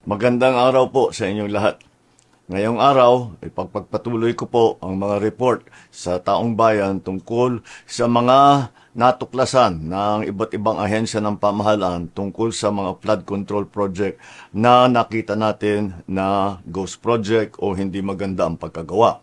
Magandang araw po sa inyong lahat. Ngayong araw, ipagpagpatuloy ko po ang mga report sa taong bayan tungkol sa mga natuklasan ng iba't ibang ahensya ng pamahalaan tungkol sa mga flood control project na nakita natin na ghost project o hindi maganda ang pagkagawa.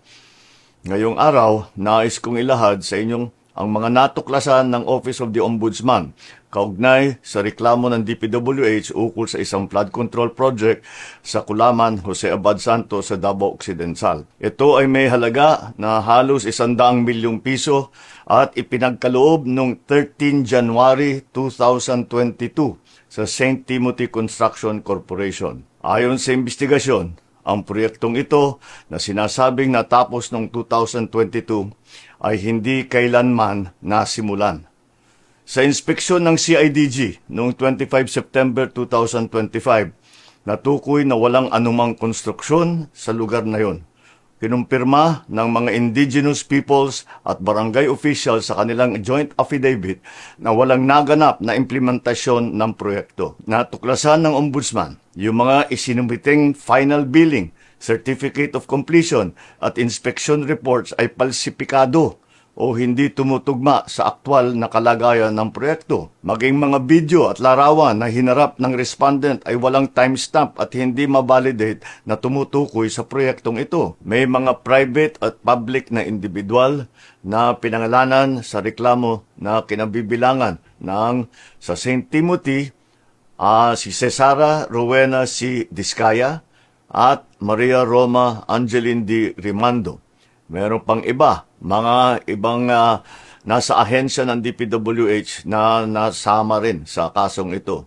Ngayong araw, nais kong ilahad sa inyong ang mga natuklasan ng Office of the Ombudsman kaugnay sa reklamo ng DPWH ukol sa isang flood control project sa Kulaman, Jose Abad Santos sa Davao Occidental. Ito ay may halaga na halos 100 milyong piso at ipinagkaloob noong 13 January 2022 sa St. Timothy Construction Corporation. Ayon sa investigasyon, ang proyektong ito na sinasabing natapos noong 2022 ay hindi kailanman nasimulan. Sa inspeksyon ng CIDG noong 25 September 2025, natukoy na walang anumang konstruksyon sa lugar na yon. Kinumpirma ng mga indigenous peoples at barangay officials sa kanilang joint affidavit na walang naganap na implementasyon ng proyekto. Natuklasan ng Ombudsman yung mga isinumiting final billing, certificate of completion at inspection reports ay palsipikado o hindi tumutugma sa aktwal na kalagayan ng proyekto. Maging mga video at larawan na hinarap ng respondent ay walang timestamp at hindi mabalidate na tumutukoy sa proyektong ito. May mga private at public na individual na pinangalanan sa reklamo na kinabibilangan ng sa St. Timothy, si Cesara Rowena C. Discaya at Maria Roma Angeline D. Rimando. Meron pang iba, mga ibang nasa ahensya ng DPWH na nasama rin sa kasong ito.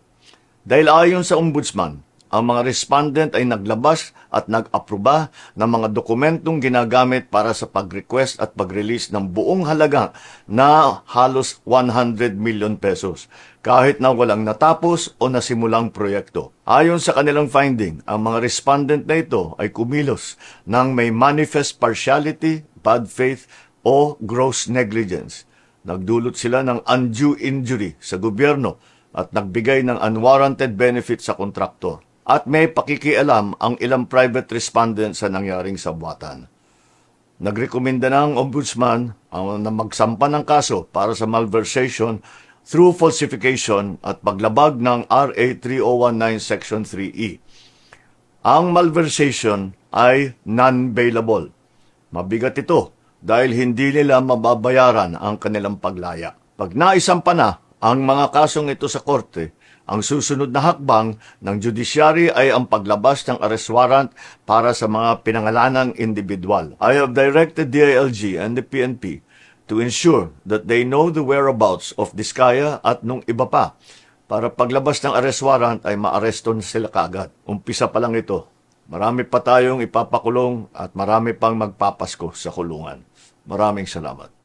Dahil ayon sa Ombudsman, ang mga respondent ay naglabas at nag-aproba ng mga dokumentong ginagamit para sa pag-request at pag-release ng buong halaga na halos 100 million pesos, kahit na walang natapos o nasimulang proyekto. Ayon sa kanilang finding, ang mga respondent na ito ay kumilos ng may manifest partiality, bad faith, o gross negligence. Nagdulot sila ng undue injury sa gobyerno at nagbigay ng unwarranted benefit sa kontraktor. At may pakikialam ang ilang private respondent sa nangyaring sabwatan. Nagrekomenda ng Ombudsman na magsampa ng kaso para sa malversation through falsification at paglabag ng RA 3019 Section 3E. Ang malversation ay non-bailable. Mabigat ito dahil hindi nila mababayaran ang kanilang paglaya. Pag naisampa na ang mga kasong ito sa korte, ang susunod na hakbang ng judiciary ay ang paglabas ng arrest warrant para sa mga pinangalanang individual. I have directed DILG and the PNP to ensure that they know the whereabouts of Discaya at nung iba pa para paglabas ng arrest warrant ay maareston sila kaagad. Umpisa pa lang ito. Marami pa tayong ipapakulong at marami pang magpapasko sa kulungan. Maraming salamat.